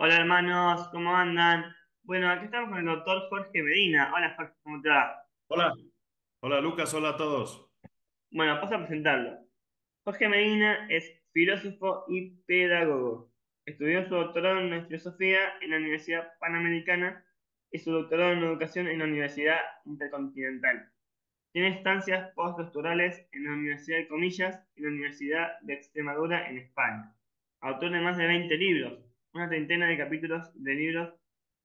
Hola hermanos, ¿cómo andan? Bueno, aquí estamos con el doctor Jorge Medina. Hola Jorge, ¿cómo te va? Hola, hola Lucas, hola a todos. Bueno, paso a presentarlo. Jorge Medina es filósofo y pedagogo. Estudió su doctorado en filosofía en la Universidad Panamericana y su doctorado en educación en la Universidad Intercontinental. Tiene estancias postdoctorales en la Universidad de Comillas y la Universidad de Extremadura en España. Autor de más de 20 libros, una treintena de capítulos de libros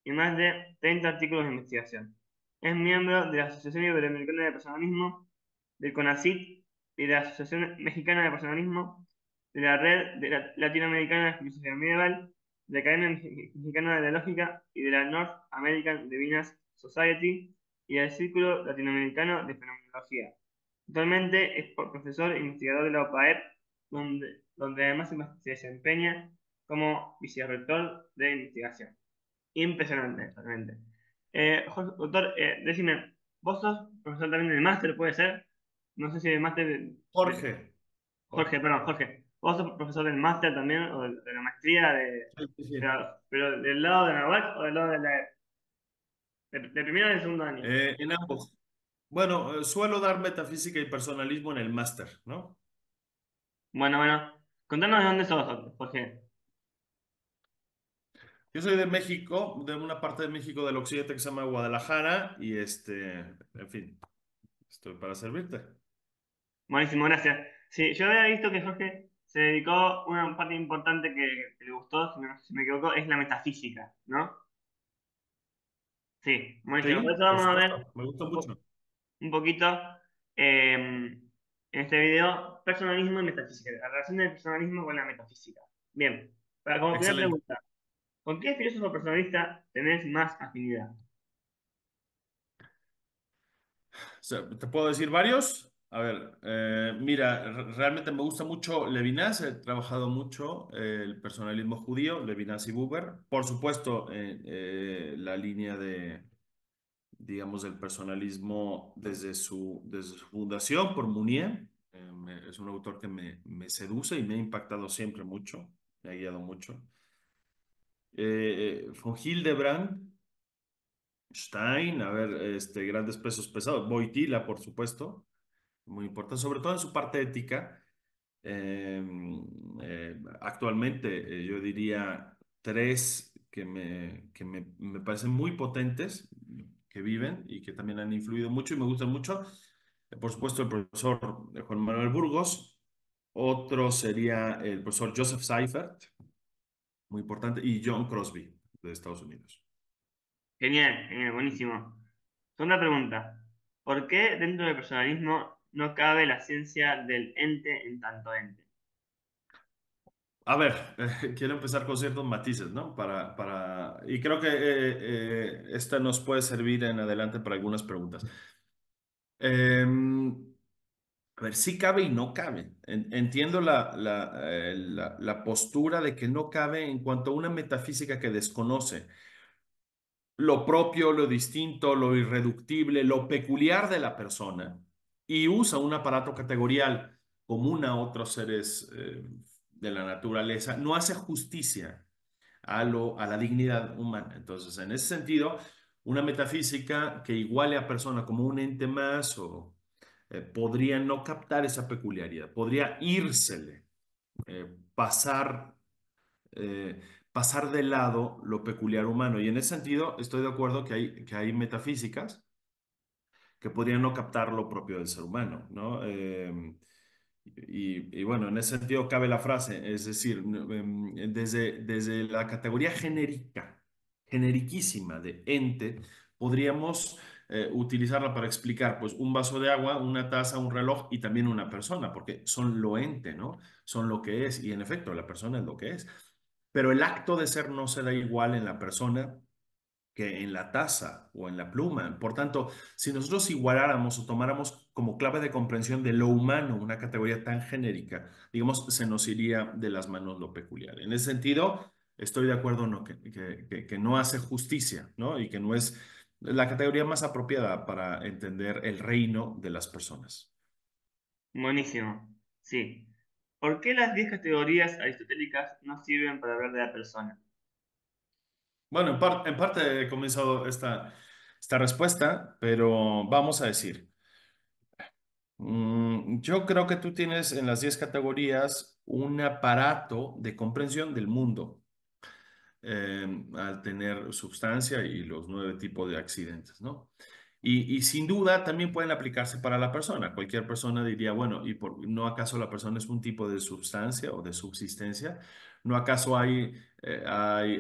y más de 30 artículos de investigación. Es miembro de la Asociación Iberoamericana de Personalismo, del CONACYT y de la Asociación Mexicana de Personalismo, de la Red Latinoamericana de Filosofía Medieval, de la Academia Mexicana de la Lógica y de la North American Divinas Society y del Círculo Latinoamericano de Fenomenología. Actualmente es profesor e investigador de la OPAEP, donde además se desempeña como vicerrector de investigación. Impresionante, realmente. Doctor, decime, ¿vos sos profesor también del máster, puede ser? No sé si del máster Jorge. Jorge, Jorge. perdón, Jorge. ¿Vos sos profesor del máster también o de la maestría Sí, sí, sí. pero del lado de la UAC o del lado de primero y de segundo año? En ambos. Bueno, suelo dar metafísica y personalismo en el máster, ¿no? Bueno, bueno. Contanos de dónde sos, Jorge. Yo soy de México, de una parte de México del occidente que se llama Guadalajara y en fin, estoy para servirte. Buenísimo, gracias. Sí, yo había visto que Jorge se dedicó a una parte importante que le gustó, si me equivoco, es la metafísica, ¿no? Sí, buenísimo. Por Sí, eso por vamos a ver supuesto, me gusta mucho. un poquito en este video personalismo y metafísica, la relación del personalismo con la metafísica. Bien, como primera Excelente. pregunta, ¿con qué filósofo personalista tenés más afinidad? O sea, ¿te puedo decir varios? A ver, mira, realmente me gusta mucho Levinas, he trabajado mucho el personalismo judío, Levinas y Buber. Por supuesto, la línea de, digamos, del personalismo desde su fundación por Mounier. Es un autor que me seduce y me ha impactado siempre mucho, me ha guiado mucho. Von Hildebrand, Stein, a ver, grandes pesos pesados, Wojtyla, por supuesto, muy importante, sobre todo en su parte ética. Eh, Actualmente, yo diría tres me parecen muy potentes, que viven y que también han influido mucho y me gustan mucho. Por supuesto, el profesor Juan Manuel Burgos. Otro sería el profesor Joseph Seifert, muy importante, y John Crosby, de Estados Unidos. Genial, genial, buenísimo. Segunda pregunta, ¿por qué dentro del personalismo no cabe la ciencia del ente en tanto ente? A ver, quiero empezar con ciertos matices, ¿no? Y creo que esta nos puede servir en adelante para algunas preguntas. A ver, sí cabe y no cabe. Entiendo la postura de que no cabe en cuanto a una metafísica que desconoce lo propio, lo distinto, lo irreductible, lo peculiar de la persona y usa un aparato categorial común a otros seres de la naturaleza, no hace justicia a la dignidad humana. Entonces, en ese sentido, una metafísica que iguale a persona como un ente más podría no captar esa peculiaridad, podría írsele, pasar pasar de lado lo peculiar humano. Y en ese sentido, estoy de acuerdo que hay metafísicas que podrían no captar lo propio del ser humano, ¿no? Y bueno, en ese sentido cabe la frase, es decir, desde la categoría genérica, generiquísima de ente, podríamos utilizarla para explicar pues un vaso de agua, una taza, un reloj y también una persona, porque son lo ente, ¿no? Son lo que es y en efecto la persona es lo que es. Pero el acto de ser no se da igual en la persona que en la taza o en la pluma. Por tanto, si nosotros igualáramos o tomáramos como clave de comprensión de lo humano una categoría tan genérica, digamos, se nos iría de las manos lo peculiar. En ese sentido, estoy de acuerdo no, que no hace justicia, ¿no? Y que no es la categoría más apropiada para entender el reino de las personas. Buenísimo, sí. ¿Por qué las 10 categorías aristotélicas no sirven para hablar de la persona? Bueno, en parte he comenzado esta respuesta, pero vamos a decir, yo creo que tú tienes en las 10 categorías un aparato de comprensión del mundo al tener sustancia y los 9 tipos de accidentes, ¿no? Y sin duda también pueden aplicarse para la persona. Cualquier persona diría, bueno, no acaso la persona es un tipo de sustancia o de subsistencia? ¿No acaso hay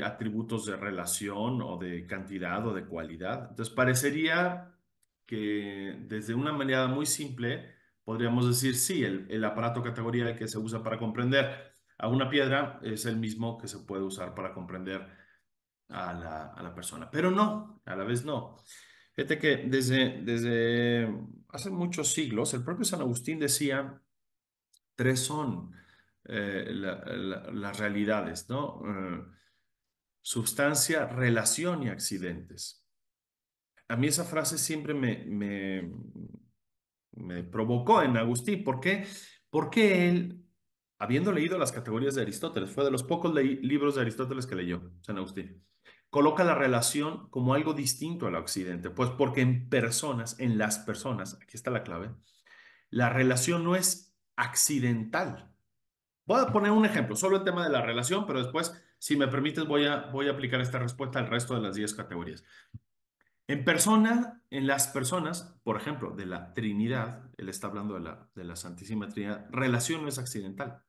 atributos de relación o de cantidad o de cualidad? Entonces parecería que desde una manera muy simple podríamos decir, sí, el aparato categorial que se usa para comprender a una piedra es el mismo que se puede usar para comprender a la persona. Pero no, a la vez no. Fíjate que desde hace muchos siglos, el propio San Agustín decía, tres son las realidades, ¿no? Sustancia, relación y accidentes. A mí esa frase siempre me provocó en Agustín. ¿Por qué? Porque él, habiendo leído las categorías de Aristóteles, fue de los pocos libros de Aristóteles que leyó, San Agustín, coloca la relación como algo distinto al occidente, pues porque en las personas, aquí está la clave, la relación no es accidental. Voy a poner un ejemplo, solo el tema de la relación, pero después, si me permites, voy a aplicar esta respuesta al resto de las 10 categorías. En las personas, por ejemplo, de la Trinidad, él está hablando de la Santísima Trinidad, relación no es accidental.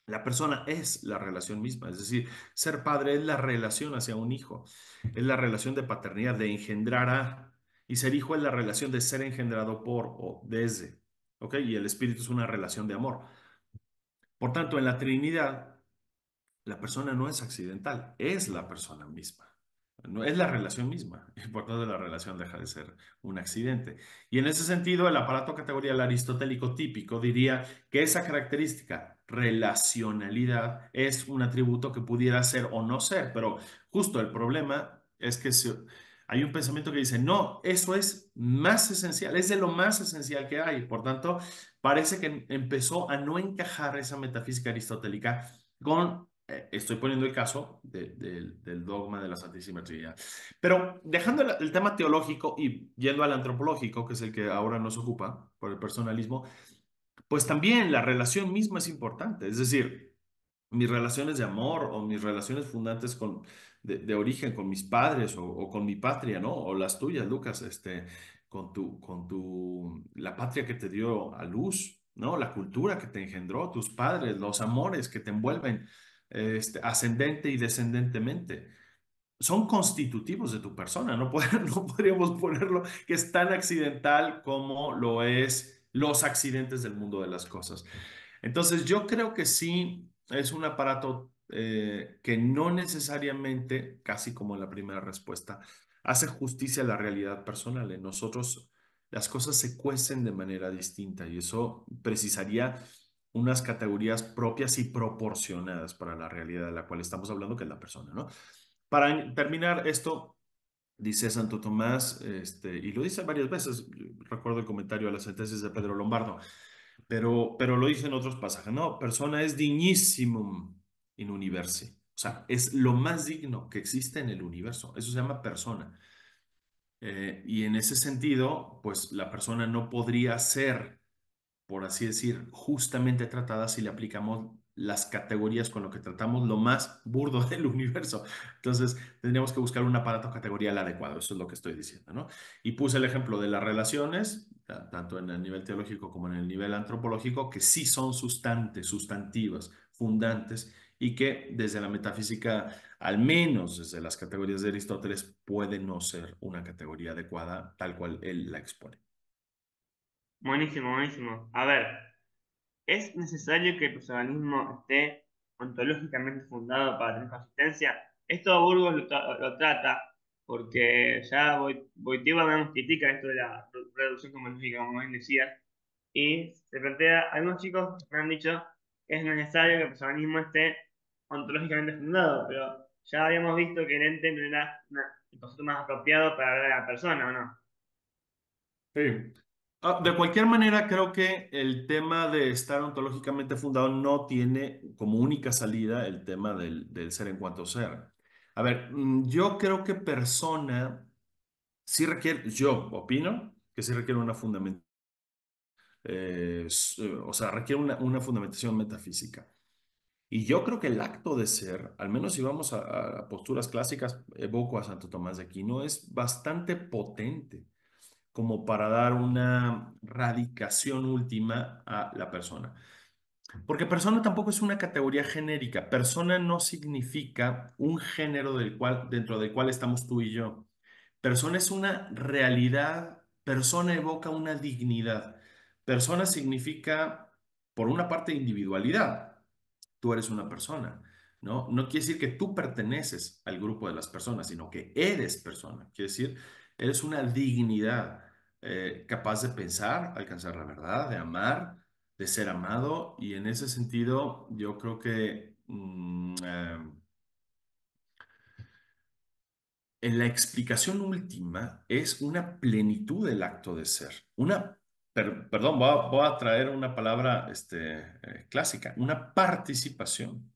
La persona es la relación misma, es decir, ser padre es la relación hacia un hijo, es la relación de paternidad, de engendrar y ser hijo es la relación de ser engendrado por o desde, ¿ok? Y el espíritu es una relación de amor. Por tanto, en la Trinidad, la persona no es accidental, es la persona misma. No es la relación misma, y por tanto la relación deja de ser un accidente. Y en ese sentido, el aparato categorial aristotélico típico diría que esa característica, relacionalidad, es un atributo que pudiera ser o no ser, pero justo el problema es que hay un pensamiento que dice, no, eso es más esencial, es de lo más esencial que hay. Por tanto, parece que empezó a no encajar esa metafísica aristotélica estoy poniendo el caso del dogma de la Santísima Trinidad. Pero dejando el tema teológico y yendo al antropológico, que es el que ahora nos ocupa por el personalismo, pues también la relación misma es importante. Es decir, mis relaciones de amor o mis relaciones fundantes de origen con mis padres o con mi patria, ¿no? O las tuyas, Lucas, la patria que te dio a luz, ¿no? La cultura que te engendró, tus padres, los amores que te envuelven, ascendente y descendentemente son constitutivos de tu persona. No, no podríamos ponerlo que es tan accidental como lo es los accidentes del mundo de las cosas. Entonces, yo creo que sí es un aparato que no necesariamente, casi como la primera respuesta, hace justicia a la realidad personal. En nosotros las cosas se cuecen de manera distinta y eso precisaría unas categorías propias y proporcionadas para la realidad de la cual estamos hablando, que es la persona, ¿no? Para terminar esto, dice Santo Tomás, y lo dice varias veces, recuerdo el comentario a las sentencias de Pedro Lombardo, pero lo dice en otros pasajes, no, persona es dignissimum in universi, o sea, es lo más digno que existe en el universo, eso se llama persona. Y en ese sentido, pues la persona no podría ser, por así decir, justamente tratada si le aplicamos las categorías con lo que tratamos lo más burdo del universo. Entonces, tendríamos que buscar un aparato categorial adecuado, eso es lo que estoy diciendo, ¿no? Y puse el ejemplo de las relaciones, tanto en el nivel teológico como en el nivel antropológico, que sí son sustantivas, fundantes, y que desde la metafísica, al menos desde las categorías de Aristóteles, puede no ser una categoría adecuada tal cual él la expone. Buenísimo, buenísimo. A ver, ¿es necesario que el personalismo esté ontológicamente fundado para tener consistencia? Esto Burgos lo trata porque ya Wojtyła me critica esto de la reducción cosmológica, como bien decías, y se plantea, algunos chicos me han dicho que es necesario que el personalismo esté ontológicamente fundado, pero ya habíamos visto que el ente no era el concepto más apropiado para hablar de la persona, ¿o no? Sí. De cualquier manera, creo que el tema de estar ontológicamente fundado no tiene como única salida el tema del ser en cuanto ser. A ver, yo creo que persona sí requiere, yo opino que sí requiere una fundamentación, o sea, requiere una fundamentación metafísica. Y yo creo que el acto de ser, al menos si vamos a posturas clásicas, evoco a Santo Tomás de Aquino, es bastante potente como para dar una radicación última a la persona. Porque persona tampoco es una categoría genérica. Persona no significa un género dentro del cual estamos tú y yo. Persona es una realidad. Persona evoca una dignidad. Persona significa, por una parte, individualidad. Tú eres una persona, ¿no? No quiere decir que tú perteneces al grupo de las personas, sino que eres persona. Quiere decir, eres una dignidad capaz de pensar, alcanzar la verdad, de amar, de ser amado. Y en ese sentido, yo creo que en la explicación última es una plenitud del acto de ser. Perdón, voy a traer una palabra clásica, una participación.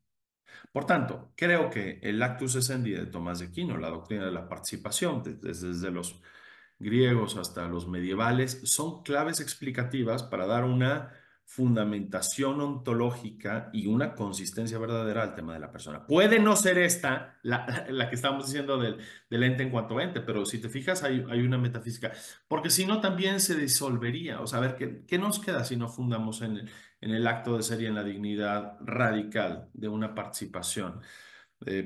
Por tanto, creo que el Actus Essendi de Tomás de Aquino, la doctrina de la participación, desde los griegos hasta los medievales, son claves explicativas para dar una fundamentación ontológica y una consistencia verdadera al tema de la persona. Puede no ser esta la que estamos diciendo del ente en cuanto ente, pero si te fijas hay una metafísica, porque si no también se disolvería. O sea, a ver, ¿qué nos queda si no fundamos en el acto de ser y en la dignidad radical de una participación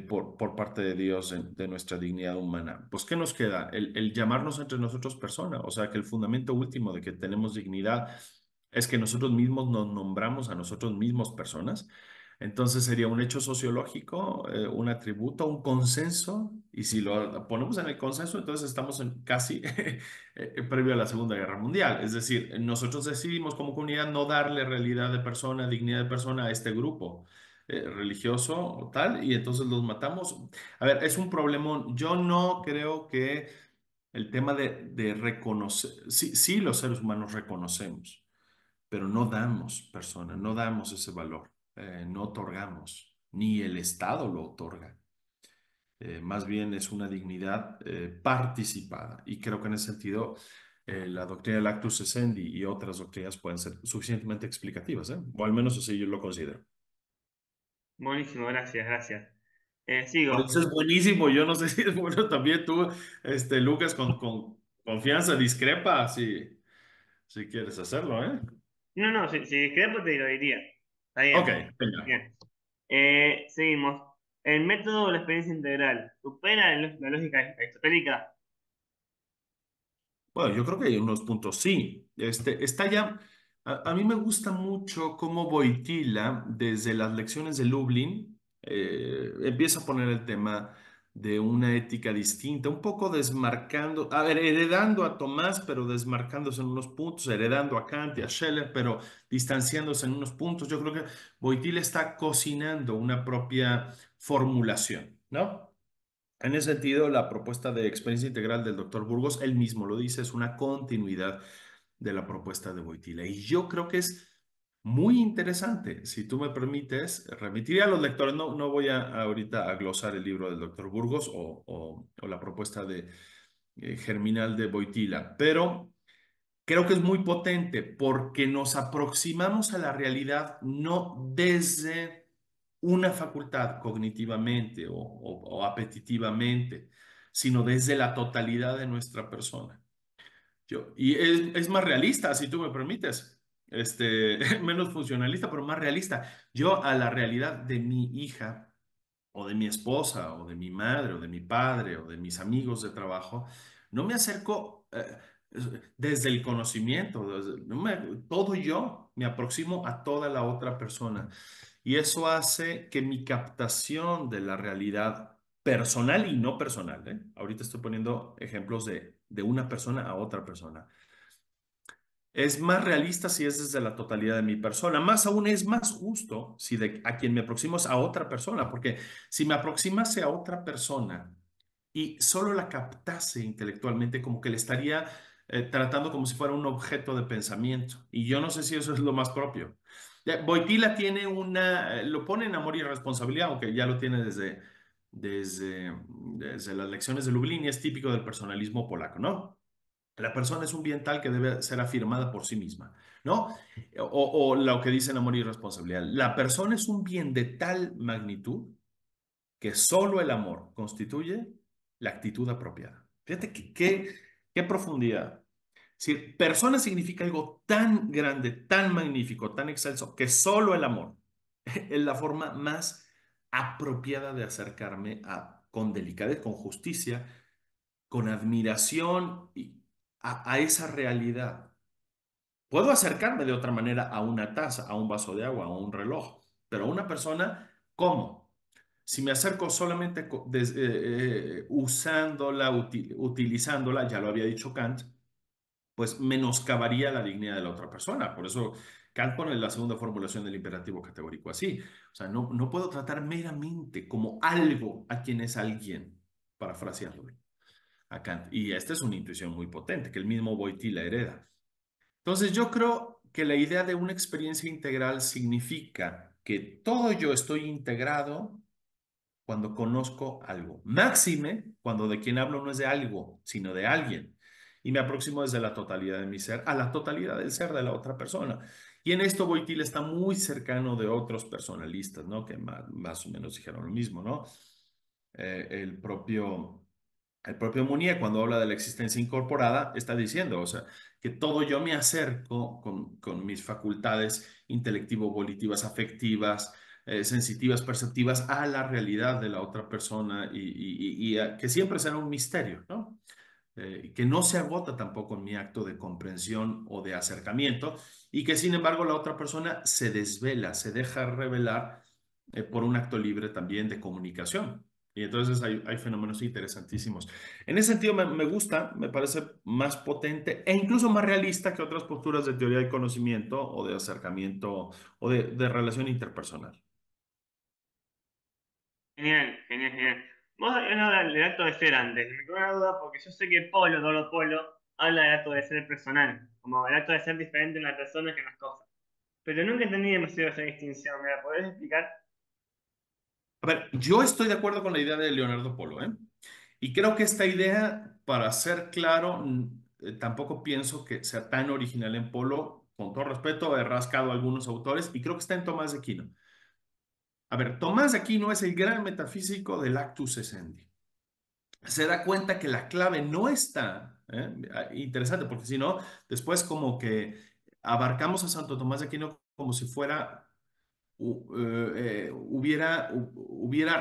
por parte de Dios de nuestra dignidad humana? Pues, ¿qué nos queda? El llamarnos entre nosotros persona. O sea, que el fundamento último de que tenemos dignidad es que nosotros mismos nos nombramos a nosotros mismos personas. Entonces sería un hecho sociológico, un atributo, un consenso, y si lo ponemos en el consenso, entonces estamos casi previo a la Segunda Guerra Mundial. Es decir, nosotros decidimos como comunidad no darle realidad de persona, dignidad de persona a este grupo religioso o tal, y entonces los matamos. A ver, es un problema. Yo no creo que el tema de reconocer, sí, sí los seres humanos reconocemos, pero no damos persona, no damos ese valor, no otorgamos, ni el Estado lo otorga. Más bien es una dignidad participada. Y creo que en ese sentido la doctrina del Actus Essendi y otras doctrinas pueden ser suficientemente explicativas, ¿eh? O al menos así yo lo considero. Buenísimo, gracias, gracias. Por Sigo. eso es buenísimo. Yo no sé si es bueno también tú, Lucas, con confianza, discrepa si quieres hacerlo, ¿eh? No, no, si discrepo te lo diría. Está Ok, bien. venga. Bien. Seguimos. El método de la experiencia integral supera la lógica aristotélica. Bueno, yo creo que hay unos puntos, sí. Está ya, a mí me gusta mucho cómo Boitila, desde las lecciones de Lublin, empieza a poner el tema de una ética distinta, un poco desmarcando, a ver, heredando a Tomás, pero desmarcándose en unos puntos, heredando a Kant y a Scheller, pero distanciándose en unos puntos. Yo creo que Boitila está cocinando una propia formulación, ¿no? En ese sentido, la propuesta de experiencia integral del doctor Burgos, él mismo lo dice, es una continuidad de la propuesta de Wojtyla. Y yo creo que es muy interesante. Si tú me permites, remitiría a los lectores, no voy ahorita a glosar el libro del doctor Burgos o la propuesta de germinal de Wojtyla, pero creo que es muy potente porque nos aproximamos a la realidad no desde una facultad cognitivamente o apetitivamente, sino desde la totalidad de nuestra persona. Y es más realista, si tú me permites, menos funcionalista, pero más realista. Yo a la realidad de mi hija o de mi esposa, o de mi madre, o de mi padre, o de mis amigos de trabajo, no me acerco desde el conocimiento, todo yo me aproximo a toda la otra persona. Y eso hace que mi captación de la realidad personal y no personal, ¿eh? Ahorita estoy poniendo ejemplos de una persona a otra persona, es más realista si es desde la totalidad de mi persona. Más aún es más justo si a quien me aproximo es a otra persona, porque si me aproximase a otra persona y solo la captase intelectualmente, como que le estaría tratando como si fuera un objeto de pensamiento. Y yo no sé si eso es lo más propio. Boitila tiene lo pone en amor y responsabilidad, aunque ya lo tiene desde las lecciones de Lublin y es típico del personalismo polaco, ¿no? La persona es un bien tal que debe ser afirmada por sí misma, ¿no? O lo que dicen amor y responsabilidad. La persona es un bien de tal magnitud que solo el amor constituye la actitud apropiada. Fíjate qué profundidad. Si persona significa algo tan grande, tan magnífico, tan excelso, que solo el amor es la forma más apropiada de acercarme con delicadez, con justicia, con admiración a esa realidad. Puedo acercarme de otra manera a una taza, a un vaso de agua, a un reloj, pero a una persona, ¿cómo? Si me acerco solamente usándola, utilizándola, ya lo había dicho Kant, pues menoscabaría la dignidad de la otra persona. Por eso Kant pone la segunda formulación del imperativo categórico así. O sea, no puedo tratar meramente como algo a quien es alguien, parafrasearlo a Kant. Y esta es una intuición muy potente, que el mismo Wojtyla hereda. Entonces, yo creo que la idea de una experiencia integral significa que todo yo estoy integrado cuando conozco algo. Máxime cuando de quien hablo no es de algo, sino de alguien. Y me aproximo desde la totalidad de mi ser a la totalidad del ser de la otra persona. Y en esto Wojtyla está muy cercano de otros personalistas, ¿no? Que más o menos dijeron lo mismo, ¿no? El propio Mounier, cuando habla de la existencia incorporada, está diciendo, o sea, que todo yo me acerco con mis facultades intelectivo-volitivas, afectivas, sensitivas, perceptivas a la realidad de la otra persona que siempre será un misterio, ¿no? Que no se agota tampoco en mi acto de comprensión o de acercamiento y que sin embargo la otra persona se desvela, se deja revelar por un acto libre también de comunicación. Y entonces hay fenómenos interesantísimos. En ese sentido me gusta, me parece más potente e incluso más realista que otras posturas de teoría del conocimiento o de acercamiento o de relación interpersonal. Genial, genial, genial. Vos habías hablado del acto de ser antes. Me quedó una duda porque yo sé que Polo, Dolo Polo, habla del acto de ser personal, como el acto de ser diferente en las personas que en las cosas. Pero nunca entendí demasiado esa distinción. ¿Me la podés explicar? A ver, yo estoy de acuerdo con la idea de Leonardo Polo, ¿eh? Y creo que esta idea, para ser claro, tampoco pienso que sea tan original en Polo. Con todo respeto, he rascado a algunos autores y creo que está en Tomás de Aquino. A ver, Tomás de Aquino es el gran metafísico del actus essendi. Se da cuenta que la clave no está, interesante, porque si no, después como que abarcamos a Santo Tomás de Aquino como si fuera hubiera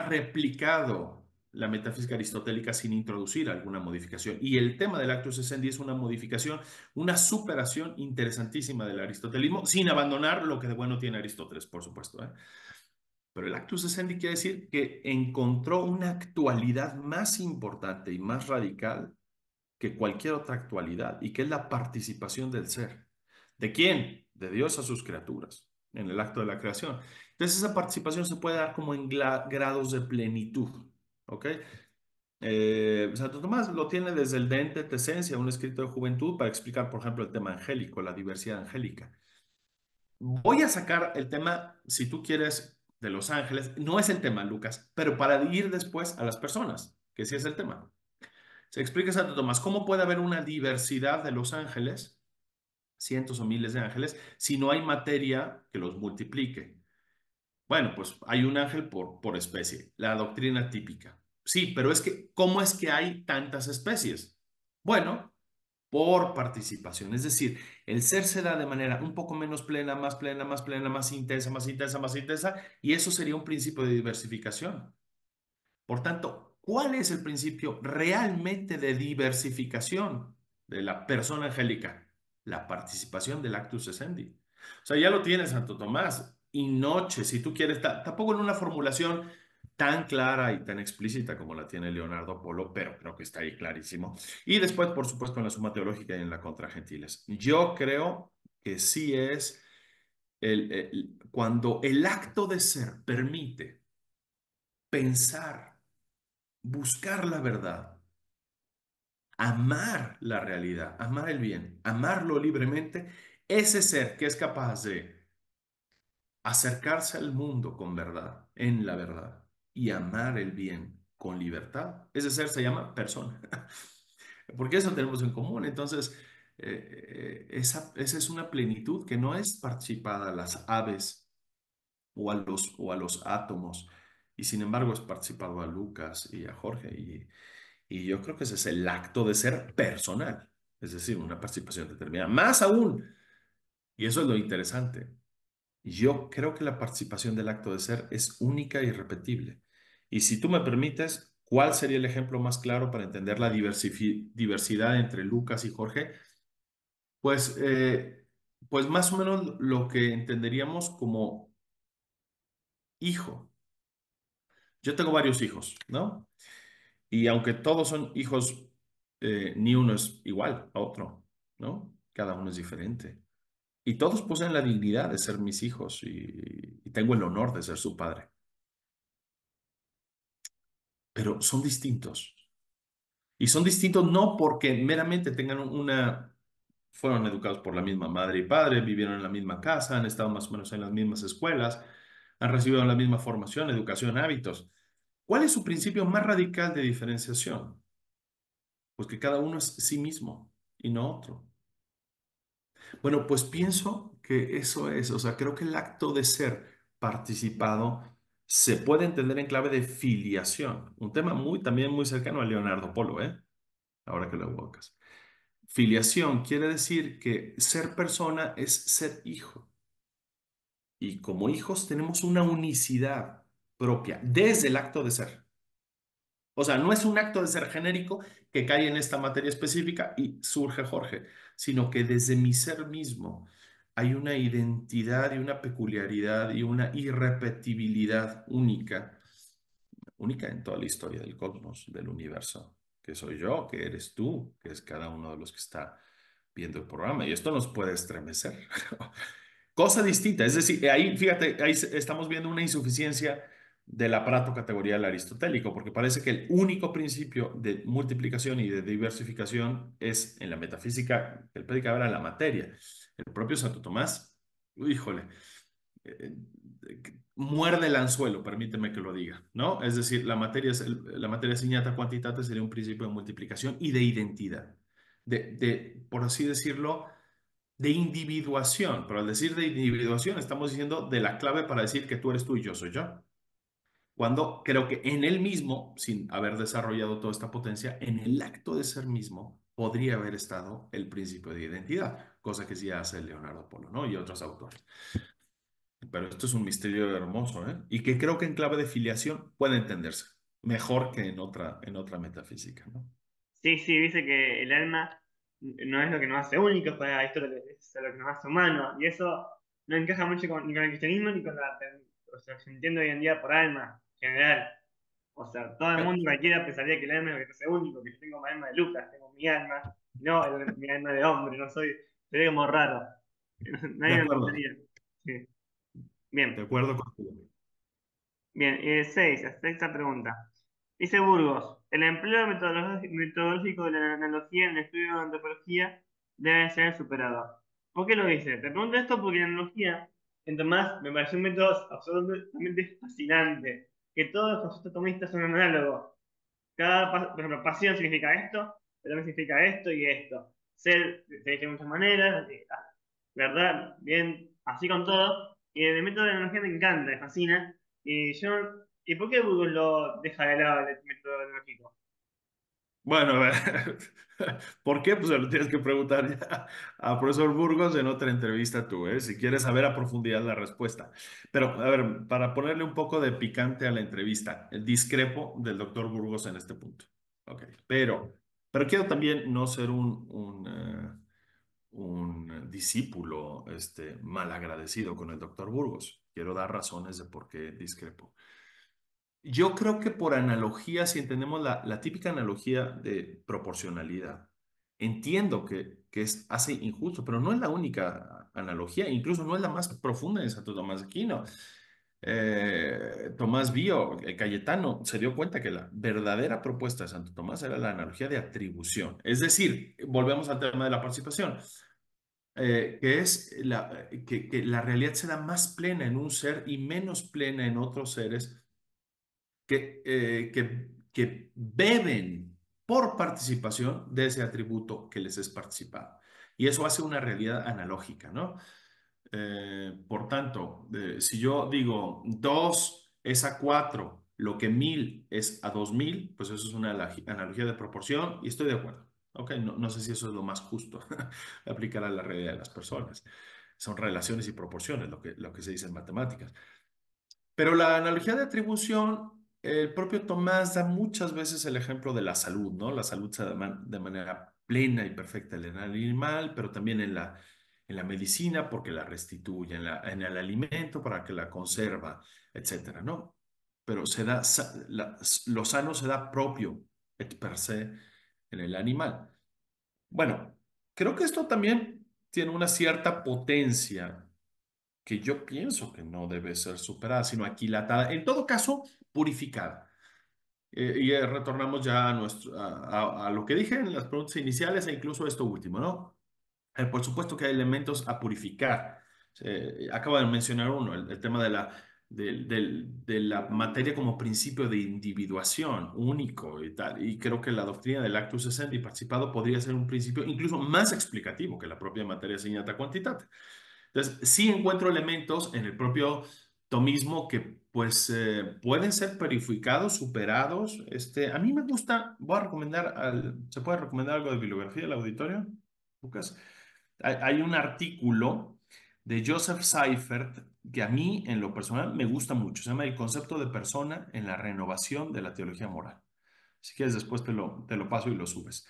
replicado la metafísica aristotélica sin introducir alguna modificación. Y el tema del actus essendi es una modificación, una superación interesantísima del aristotelismo, sin abandonar lo que de bueno tiene Aristóteles, por supuesto, ¿eh? Pero el actus essendi quiere decir que encontró una actualidad más importante y más radical que cualquier otra actualidad y que es la participación del ser. ¿De quién? De Dios a sus criaturas en el acto de la creación. Entonces esa participación se puede dar como en grados de plenitud. ¿Ok? Santo Tomás lo tiene desde el De Ente Esencia, un escrito de juventud, para explicar, por ejemplo, el tema angélico, la diversidad angélica. Voy a sacar el tema, si tú quieres, de los ángeles. No es el tema, Lucas, pero para ir después a las personas, que sí es el tema. Se explica Santo Tomás, ¿cómo puede haber una diversidad de los ángeles, cientos o miles de ángeles, si no hay materia que los multiplique? Bueno, pues hay un ángel por especie, la doctrina típica. Sí, pero es que, ¿cómo es que hay tantas especies? Bueno, por participación, es decir, el ser se da de manera un poco menos plena, más plena, más plena, más intensa, más intensa, más intensa, y eso sería un principio de diversificación. Por tanto, ¿cuál es el principio realmente de diversificación de la persona angélica? La participación del actus essendi. O sea, ya lo tiene Santo Tomás. Y noche, si tú quieres, tampoco en una formulación tan clara y tan explícita como la tiene Leonardo Polo, pero creo que está ahí clarísimo. Y después, por supuesto, en la Suma Teológica y en la Contra Gentiles. Yo creo que sí es cuando el acto de ser permite pensar, buscar la verdad, amar la realidad, amar el bien, amarlo libremente, ese ser que es capaz de acercarse al mundo con verdad, en la verdad, y amar el bien con libertad. Ese ser se llama persona, porque eso tenemos en común. Entonces, esa es una plenitud que no es participada a las aves o a los átomos, y sin embargo es participado a Lucas y a Jorge, y yo creo que ese es el acto de ser personal, es decir, una participación determinada. Más aún, y eso es lo interesante, yo creo que la participación del acto de ser es única y irrepetible. Y si tú me permites, ¿cuál sería el ejemplo más claro para entender la diversidad entre Lucas y Jorge? Pues, pues más o menos lo que entenderíamos como hijo. Yo tengo varios hijos, ¿no? Y aunque todos son hijos, ni uno es igual a otro, ¿no? Cada uno es diferente. Y todos poseen la dignidad de ser mis hijos y tengo el honor de ser su padre. Pero son distintos. Y son distintos no porque meramente tengan fueron educados por la misma madre y padre, vivieron en la misma casa, han estado más o menos en las mismas escuelas, han recibido la misma formación, educación, hábitos. ¿Cuál es su principio más radical de diferenciación? Pues que cada uno es sí mismo y no otro. Bueno, pues pienso que eso es, o sea, creo que el acto de ser participado se puede entender en clave de filiación, un tema también muy cercano a Leonardo Polo, ¿eh? Ahora que lo evocas. Filiación quiere decir que ser persona es ser hijo. Y como hijos tenemos una unicidad propia desde el acto de ser. O sea, no es un acto de ser genérico que cae en esta materia específica y surge Jorge, sino que desde mi ser mismo hay una identidad y una peculiaridad y una irrepetibilidad única, única en toda la historia del cosmos, del universo, que soy yo, que eres tú, que es cada uno de los que está viendo el programa. Y esto nos puede estremecer. Cosa distinta, es decir, ahí, fíjate, estamos viendo una insuficiencia del aparato categorial aristotélico, porque parece que el único principio de multiplicación y de diversificación es en la metafísica, el predicaba era la materia. El propio Santo Tomás, híjole, eh, muerde el anzuelo, permíteme que lo diga, ¿no? Es decir, la materia signata quantitate sería un principio de multiplicación y de identidad, por así decirlo, de individuación, pero al decir de individuación estamos diciendo de la clave para decir que tú eres tú y yo soy yo. Cuando creo que en él mismo, sin haber desarrollado toda esta potencia, en el acto de ser mismo podría haber estado el principio de identidad, cosa que sí hace Leonardo Polo, ¿no? Y otros autores. Pero esto es un misterio hermoso, ¿eh? Y que creo que en clave de filiación puede entenderse mejor que en otra metafísica, ¿no? Sí, sí, dice que el alma no es lo que nos hace únicos, para esto es lo que nos hace humanos. Y eso no encaja mucho ni con el cristianismo ni con o sea, se entiende hoy en día por alma, en general. O sea, todo el Eh, mundo, cualquiera pensaría que el alma es lo que te hace único, que yo tengo mi alma de Lucas, tengo mi alma, no mi alma de hombre, no soy, sería como raro. De Nadie lo acuerdo, entendería. Sí. de Bien. acuerdo contigo. Bien, 6, sexta pregunta. Dice Burgos, el empleo metodológico de la analogía en el estudio de la antropología debe ser superado. ¿Por qué lo dice? Te pregunto esto porque la analogía, en Tomás, me pareció un método absolutamente fascinante, que todos los conceptos tomistas son análogos. Por ejemplo, pasión significa esto, pero también significa esto y esto. Ser se dice de muchas maneras, ¿verdad? Bien, así con todo. Y el método de la analogía me encanta, me fascina. Y yo, ¿y por qué Google lo deja de lado el método analógico? Bueno, a ver, ¿por qué? Pues se lo tienes que preguntar ya a profesor Burgos en otra entrevista tú, ¿eh? Si quieres saber a profundidad la respuesta. Pero, a ver, para ponerle un poco de picante a la entrevista, discrepo del doctor Burgos en este punto. Ok, pero quiero también no ser un discípulo malagradecido con el doctor Burgos. Quiero dar razones de por qué discrepo. Yo creo que por analogía, si entendemos la típica analogía de proporcionalidad, entiendo que hace injusto, pero no es la única analogía, incluso no es la más profunda de Santo Tomás de Aquino. Tomás Bio, Cayetano, se dio cuenta que la verdadera propuesta de Santo Tomás era la analogía de atribución. Es decir, volvemos al tema de la participación, que es que la realidad se da más plena en un ser y menos plena en otros seres que beben por participación de ese atributo que les es participado. Y eso hace una realidad analógica, ¿no? Por tanto, si yo digo 2 es a 4 lo que 1000 es a 2000, pues eso es una analogía de proporción y estoy de acuerdo. Ok, no, no sé si eso es lo más justo aplicar a la realidad de las personas. Son relaciones y proporciones, lo que se dice en matemáticas. Pero la analogía de atribución, el propio Tomás da muchas veces el ejemplo de la salud, ¿no? La salud se da de manera plena y perfecta en el animal, pero también en la medicina porque la restituye, en el alimento para que la conserva, etcétera, ¿no? Pero lo sano se da propio, et per se, en el animal. Bueno, creo que esto también tiene una cierta potencia que yo pienso que no debe ser superada, sino aquilatada, en todo caso, purificada. Retornamos ya a lo que dije en las preguntas iniciales e incluso esto último, ¿no? Por supuesto que hay elementos a purificar. Acabo de mencionar uno, el tema de la materia como principio de individuación único y tal. Y creo que la doctrina del actus essendi participado podría ser un principio incluso más explicativo que la propia materia señata quantitate. Entonces, sí encuentro elementos en el propio tomismo que pues pueden ser purificados, superados. A mí me gusta, voy a recomendar, ¿se puede recomendar algo de bibliografía del auditorio, Lucas? Hay un artículo de Joseph Seifert que a mí en lo personal me gusta mucho. Se llama El concepto de persona en la renovación de la teología moral. Si quieres, después te lo paso y lo subes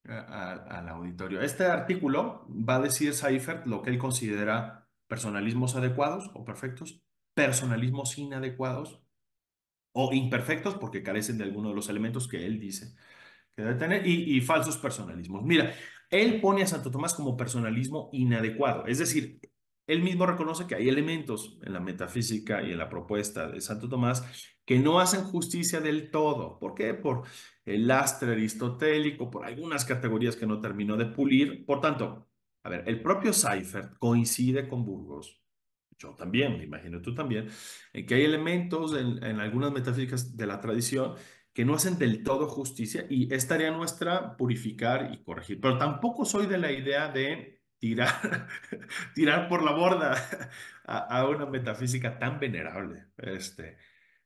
al auditorio. Este artículo va a decir Seifert lo que él considera personalismos adecuados o perfectos, personalismos inadecuados o imperfectos porque carecen de alguno de los elementos que él dice que debe tener y falsos personalismos. Mira, él pone a Santo Tomás como personalismo inadecuado, es decir, él mismo reconoce que hay elementos en la metafísica y en la propuesta de Santo Tomás que no hacen justicia del todo. ¿Por qué? Por el lastre aristotélico, por algunas categorías que no terminó de pulir. Por tanto, a ver, el propio Seifert coincide con Burgos. Yo también, me imagino tú también, en que hay elementos en algunas metafísicas de la tradición que no hacen del todo justicia y es tarea nuestra purificar y corregir. Pero tampoco soy de la idea de tirar, tirar por la borda a una metafísica tan venerable.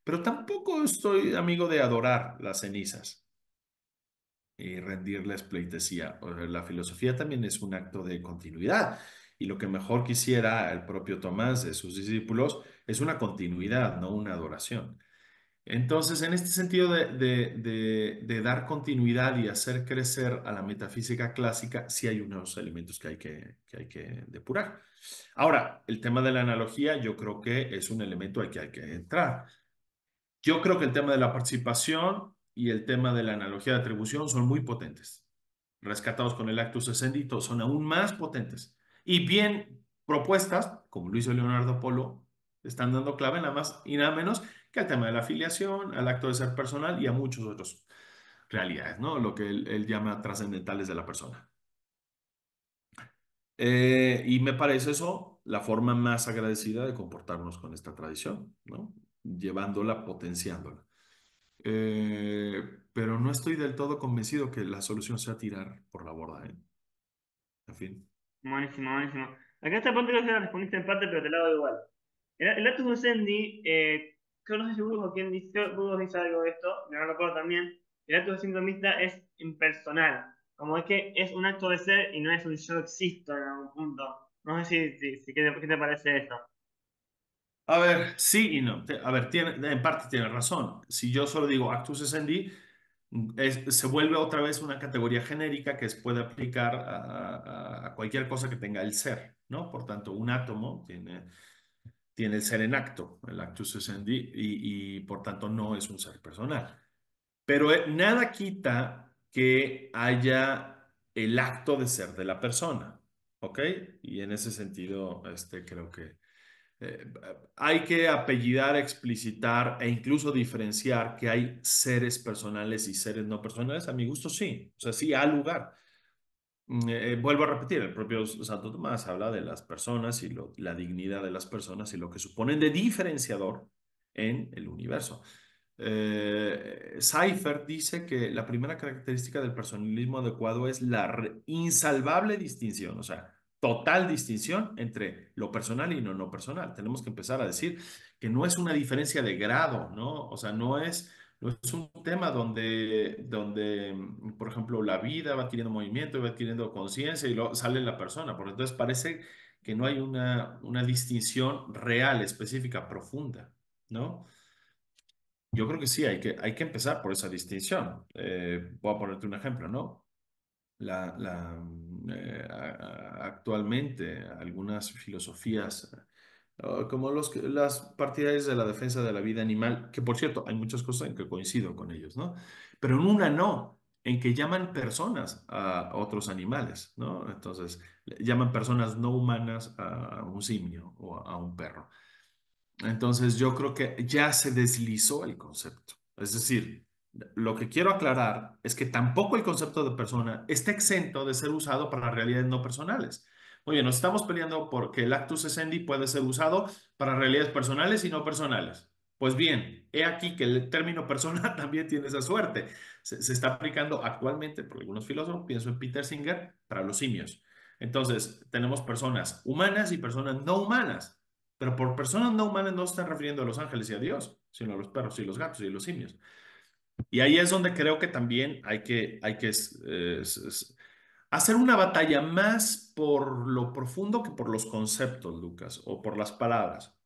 Pero tampoco estoy amigo de adorar las cenizas y rendirles pleitesía. O sea, la filosofía también es un acto de continuidad. Y lo que mejor quisiera el propio Tomás de sus discípulos es una continuidad, no una adoración. Entonces, en este sentido de dar continuidad y hacer crecer a la metafísica clásica, sí hay unos elementos que hay que depurar. Ahora, el tema de la analogía, yo creo que es un elemento al que hay que entrar. Yo creo que el tema de la participación y el tema de la analogía de atribución son muy potentes. Rescatados con el actus essendi, son aún más potentes. Y bien propuestas, como lo hizo Leonardo Polo, están dando clave nada más y nada menos que al tema de la afiliación, al acto de ser personal y a muchos otros realidades, ¿no? Lo que él llama trascendentales de la persona. Y me parece eso la forma más agradecida de comportarnos con esta tradición, ¿no? Llevándola, potenciándola. Pero no estoy del todo convencido que la solución sea tirar por la borda, ¿eh? En fin. Buenísimo, buenísimo. Acá esta parte creo que la respondiste en parte, pero te la hago igual. El actus musendi, creo no sé si Burgos o quién dice, Burgos dice algo de esto, no recuerdo también. El actus sintomista es impersonal, como es que es un acto de ser y no es un yo existo en algún punto. No sé ¿qué te parece eso? A ver, sí y no. A ver, en parte tiene razón. Si yo solo digo actus essendi, se vuelve otra vez una categoría genérica que se puede aplicar a cualquier cosa que tenga el ser, ¿no? Por tanto, un átomo tiene el ser en acto, el actus essendi, y por tanto no es un ser personal. Pero nada quita que haya el acto de ser de la persona, ¿ok? Y en ese sentido, creo que eh, hay que apellidar, explicitar e incluso diferenciar que hay seres personales y seres no personales. A mi gusto, sí. O sea, sí, ha lugar. Vuelvo a repetir, el propio Santo Tomás habla de las personas y la dignidad de las personas y lo que suponen de diferenciador en el universo. Seifert dice que la primera característica del personalismo adecuado es la insalvable distinción, o sea, total distinción entre lo personal y lo no personal. Tenemos que empezar a decir que no es una diferencia de grado, ¿no? O sea, no es un tema donde, por ejemplo, la vida va adquiriendo movimiento, va adquiriendo conciencia y luego sale la persona. Por entonces parece que no hay una distinción real, específica, profunda, ¿no? Yo creo que sí, hay que empezar por esa distinción. Voy a ponerte un ejemplo, ¿no? Actualmente algunas filosofías, como las partidarias de la defensa de la vida animal, que por cierto, hay muchas cosas en que coincido con ellos, ¿no? Pero en una no, en que llaman personas a otros animales, ¿no? Entonces, llaman personas no humanas a un simio o a un perro. Entonces yo creo que ya se deslizó el concepto. Es decir, lo que quiero aclarar es que tampoco el concepto de persona está exento de ser usado para realidades no personales. Oye, nos estamos peleando porque el actus essendi puede ser usado para realidades personales y no personales. Pues bien, he aquí que el término persona también tiene esa suerte. Se está aplicando actualmente por algunos filósofos, pienso en Peter Singer, para los simios. Entonces, tenemos personas humanas y personas no humanas. Pero por personas no humanas no se está refiriendo a los ángeles y a Dios, sino a los perros y los gatos y los simios. Y ahí es donde creo que también hay que hacer una batalla más por lo profundo que por los conceptos, Lucas, o por las palabras.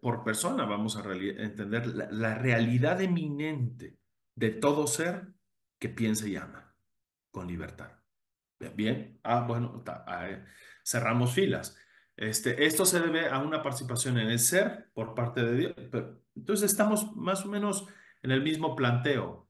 Por persona vamos a entender la realidad eminente de todo ser que piensa y ama con libertad. Bien, bueno, cerramos filas. Esto se debe a una participación en el ser por parte de Dios. Entonces estamos más o menos en el mismo planteo.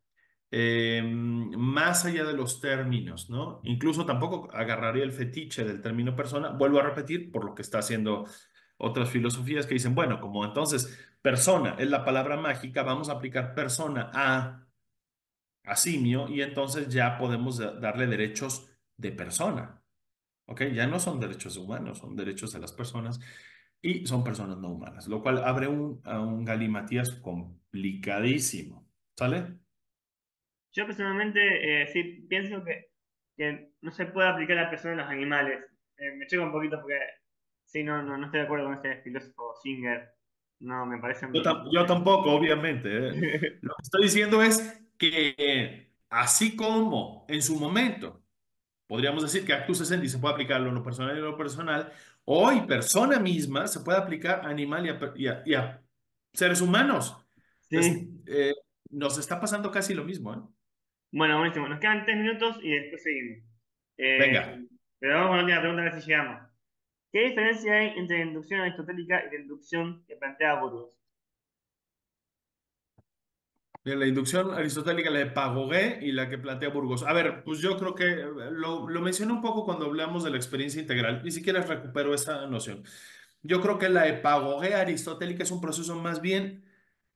Más allá de los términos, ¿no? Incluso tampoco agarraría el fetiche del término persona. Vuelvo a repetir por lo que está haciendo otras filosofías que dicen, bueno, como entonces persona es la palabra mágica, vamos a aplicar persona a simio y entonces ya podemos darle derechos de persona. ¿Ok? Ya no son derechos humanos, son derechos de las personas y son personas no humanas, lo cual abre a un galimatías complicadísimo. ¿Sale? Yo personalmente sí pienso que no se puede aplicar a la persona a los animales. Me choca un poquito porque sí, no estoy de acuerdo con ese filósofo Singer. No, me parece Yo tampoco, obviamente. Lo que estoy diciendo es que así como en su momento podríamos decir que actus essendi se puede aplicar a lo no personal y a lo personal, hoy persona misma se puede aplicar a animal y a seres humanos. Entonces, Sí. nos está pasando casi lo mismo, ¿eh? Bueno, buenísimo. Nos quedan 3 minutos y después seguimos. Eh, Venga. pero vamos con la última pregunta a ver si llegamos. ¿Qué diferencia hay entre la inducción aristotélica y la inducción que plantea Burgos? Bien, la inducción aristotélica, la de Pagogé y la que plantea Burgos. A ver, pues yo creo que lo mencioné un poco cuando hablamos de la experiencia integral. Ni siquiera recupero esa noción. Yo creo que la epagogé aristotélica es un proceso más bien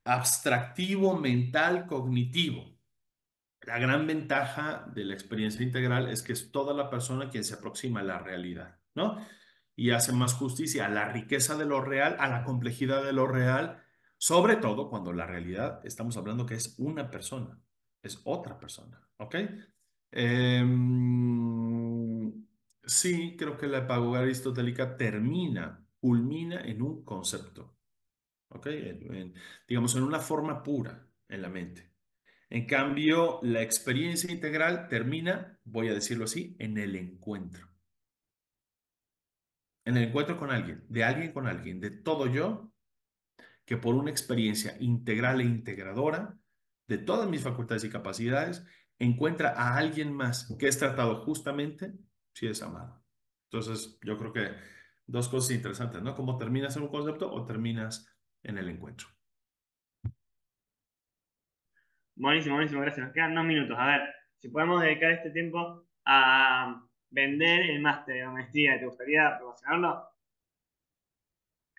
abstractivo, mental, cognitivo. La gran ventaja de la experiencia integral es que es toda la persona quien se aproxima a la realidad, ¿no? Y hace más justicia a la riqueza de lo real, a la complejidad de lo real, sobre todo cuando la realidad estamos hablando que es una persona, es otra persona, ¿ok? Sí, creo que la epagogia aristotélica culmina en un concepto, ¿ok? Digamos, en una forma pura en la mente. En cambio, la experiencia integral termina, voy a decirlo así, en el encuentro. En el encuentro con alguien con alguien, de todo yo, que por una experiencia integral e integradora de todas mis facultades y capacidades, encuentra a alguien más que es tratado justamente si es amado. Entonces, yo creo que dos cosas interesantes, ¿no? ¿Cómo terminas en un concepto o terminas en el encuentro? Buenísimo, buenísimo, gracias. Nos quedan 2 minutos. A ver, si podemos dedicar este tiempo a vender el máster de maestría, ¿te gustaría promocionarlo?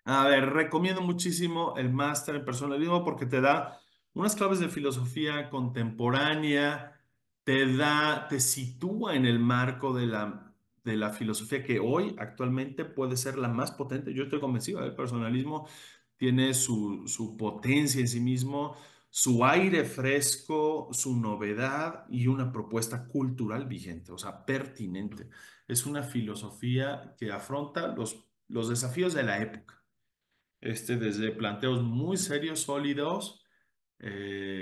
A ver, recomiendo muchísimo el máster en personalismo porque te da unas claves de filosofía contemporánea, te sitúa en el marco de la filosofía que hoy actualmente puede ser la más potente. Yo estoy convencido del personalismo. tiene su potencia en sí mismo, su aire fresco, su novedad y una propuesta cultural vigente, o sea, pertinente. Es una filosofía que afronta los desafíos de la época, desde planteos muy serios, sólidos,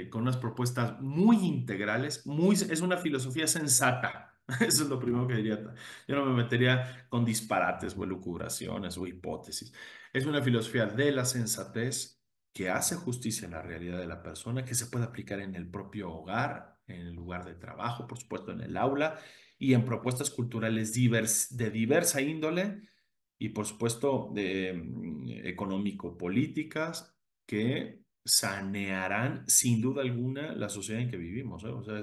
con unas propuestas muy integrales, es una filosofía sensata. Eso es lo primero que diría. Yo no me metería con disparates o elucubraciones o hipótesis. Es una filosofía de la sensatez que hace justicia a la realidad de la persona, que se puede aplicar en el propio hogar, en el lugar de trabajo, por supuesto, en el aula y en propuestas culturales de diversa índole y por supuesto económico-políticas que sanearán sin duda alguna la sociedad en que vivimos, ¿eh? O sea,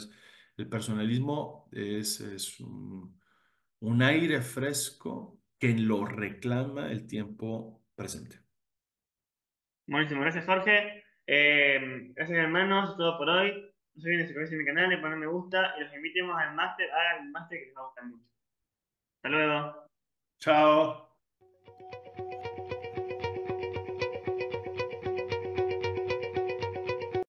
el personalismo es un aire fresco que lo reclama el tiempo presente. Buenísimo, gracias Jorge. Gracias hermanos, todo por hoy. No se olviden de suscribirse a mi canal, de poner me gusta y los invitemos al máster, hagan el máster que les va a gustar mucho. Hasta luego. Chao.